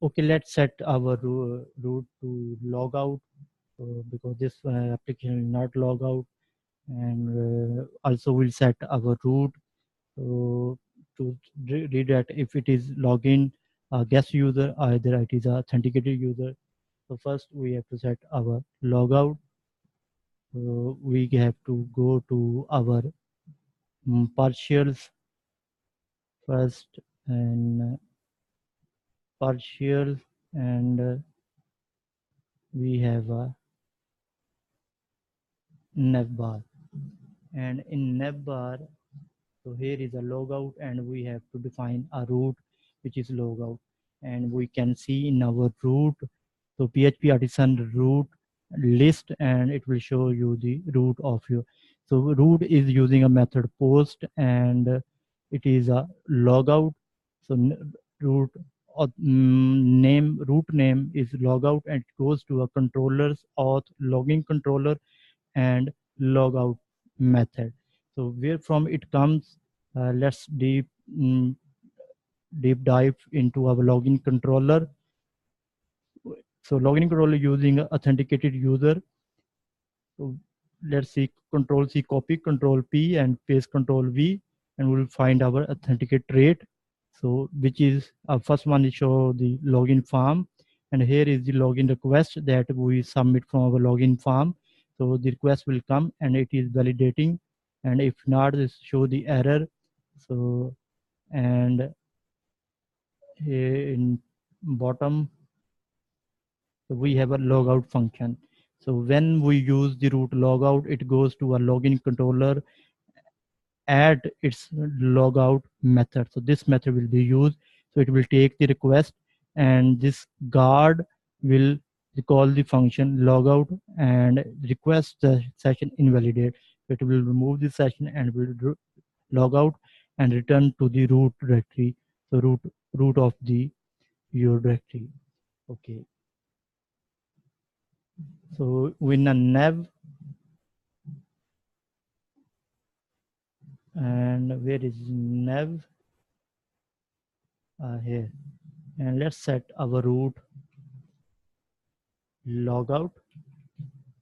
Okay, let's set our route to log out, because this application will not log out. And also we'll set our route to read that if it is login guest user, either it is a authenticated user. So first we have to set our logout. So we have to go to our partials first, and partial, and we have a navbar, and in navbar, so here is a logout, and we have to define a route which is logout. And we can see in our route, so PHP artisan route list, and it will show you the route of your. So route is using a method post, and it is a logout. So route route name is logout, and it goes to a controller's auth logging controller and logout method. So where from it comes, let's mm, deep dive into our login controller. So login controller using authenticated user. So let's see, control C copy, control P and paste control V, and we'll find our authenticate rate. So which is first one is show the login form, and here is the login request that we submit from our login form. So the request will come and it is validating, and if not, this show the error. So, and here in bottom, so we have a logout function. So when we use the root logout, it goes to a login controller, add its logout method. So this method will be used. So it will take the request, and this guard will call the function logout and request the session invalidate. So it will remove the session and will log out and return to the root directory. So root of the your directory. Okay. So in a nav, and where is nav? Here, and let's set our root logout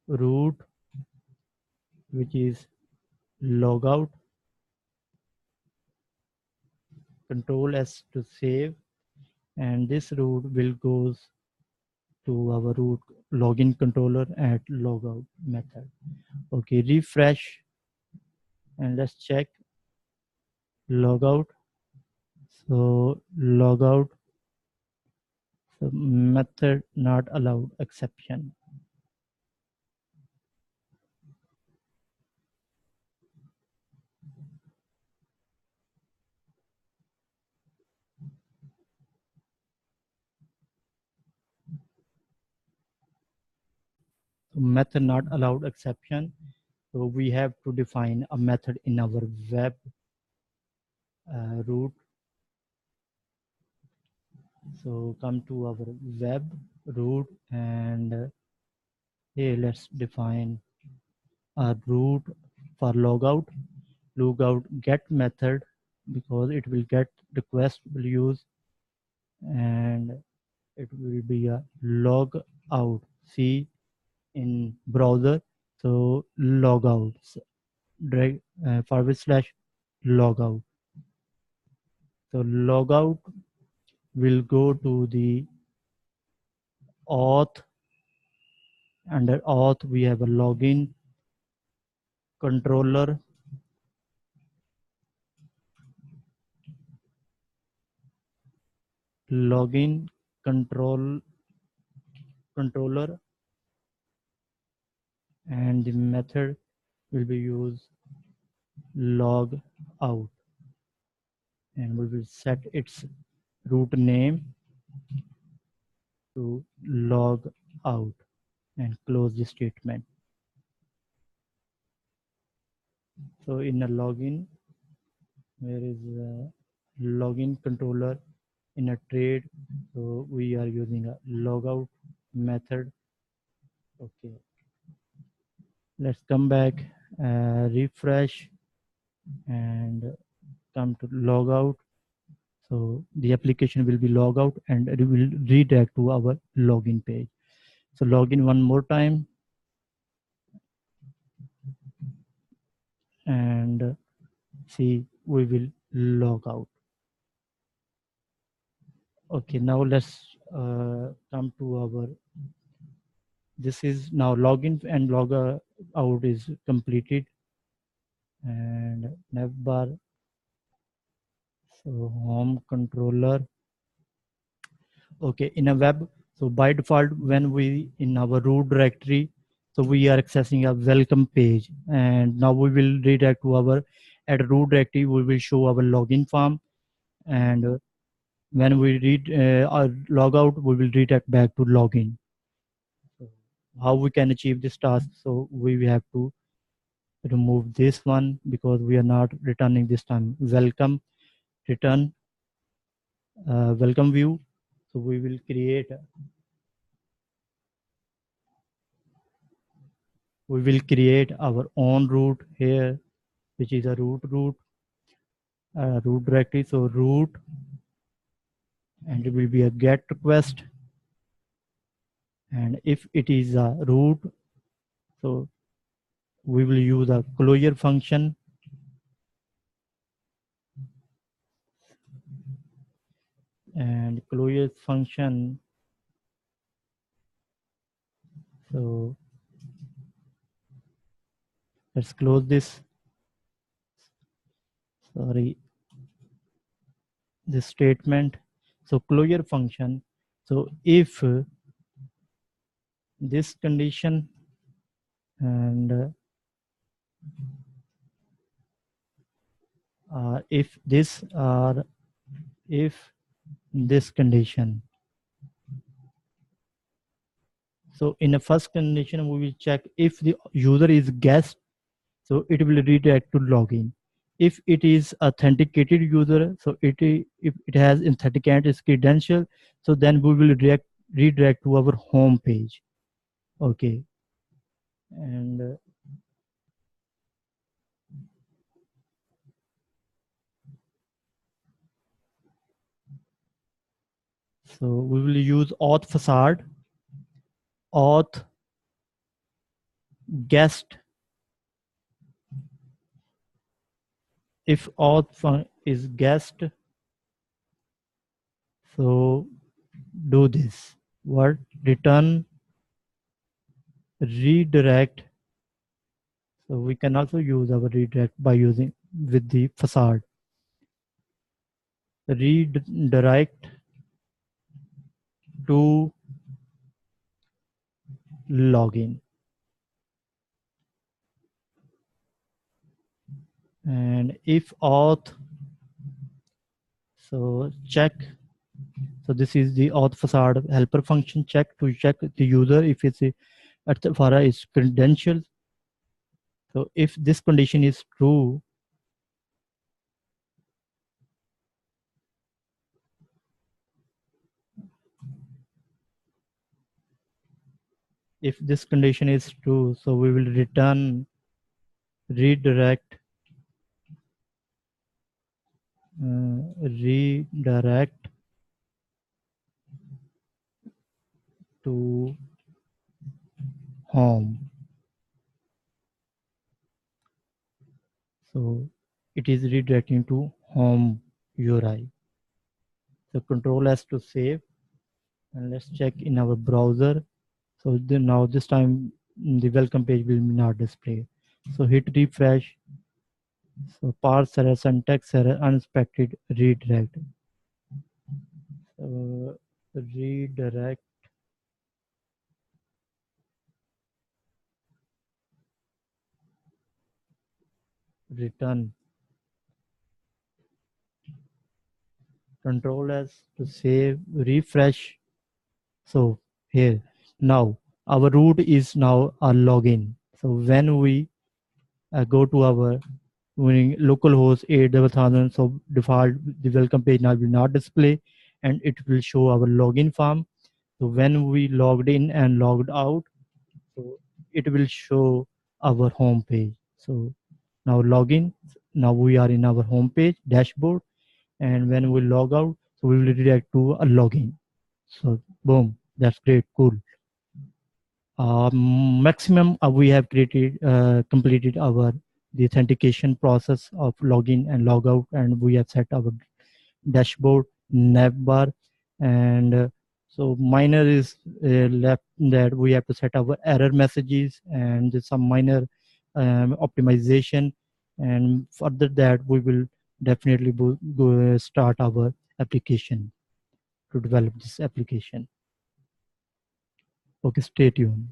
root, which is logout, control S to save, and this root will goes to our root login controller at logout method. Okay, refresh and let's check logout. So logout, so method not allowed exception. So method not allowed exception. So we have to define a method in our web root. So come to our web root, and here let's define a root for logout. Logout get method, because it will get request will use, and it will be a log out. See in browser, so logout drag / logout. So logout will go to the auth. Under auth we have a login controller, login controller, and the method will be used log out, and we will set its root name to log out and close the statement. So in a login, where is a login controller in a trade, so we are using a logout method. Okay, let's come back, refresh and come to logout. So the application will be log out and it will redirect to our login page. So log in one more time and see we will log out. Okay, now let's come to our, this is now login and log out is completed, and navbar, so home controller. Okay, in a web, so by default when we in our root directory, so we are accessing a welcome page, and now we will redirect to our, at root directory we will show our login form, and when we read our log out we will redirect back to login. So how we can achieve this task? So we have to remove this one because we are not returning this time welcome, return welcome view. So we will create our own root here, which is a root directory. So root, and it will be a get request, and if it is a root, so we will use a closure function, and closure function, so let's close this, sorry, this statement. So closure function, so if this condition and if this or if this condition. So in the first condition we will check if the user is guest, so it will redirect to login. If it is authenticated user, so if it has authenticated its credential, so then we will redirect to our home page. Okay, and so we will use auth facade, auth guest. If auth is guest, so do this. What? Return redirect. So we can also use our redirect by using with the facade. Redirect to login. And if auth, so check. So this is the auth facade helper function check to check the user if it's at the for its credentials. So if this condition is true, if this condition is true, so we will return redirect redirect to home. So it is redirecting to home URI. So control S to save, and let's check in our browser. So now this time the welcome page will not display. So hit refresh. So parse error, syntax error, unexpected redirect. Redirect return. Control S to save, refresh. So here now our root is now a login. So when we go to our localhost 8000, so default the welcome page now will not display, and it will show our login form. So when we logged in and logged out, so it will show our home page. So now login, now we are in our home page dashboard, and when we log out, so we will redirect to a login. So boom, that's great, cool. Maximum we have created completed our the authentication process of login and logout, and we have set our dashboard, navbar, and so minor is left, that we have to set our error messages and some minor optimization, and further that we will definitely go start our application to develop this application. Okay, stay tuned.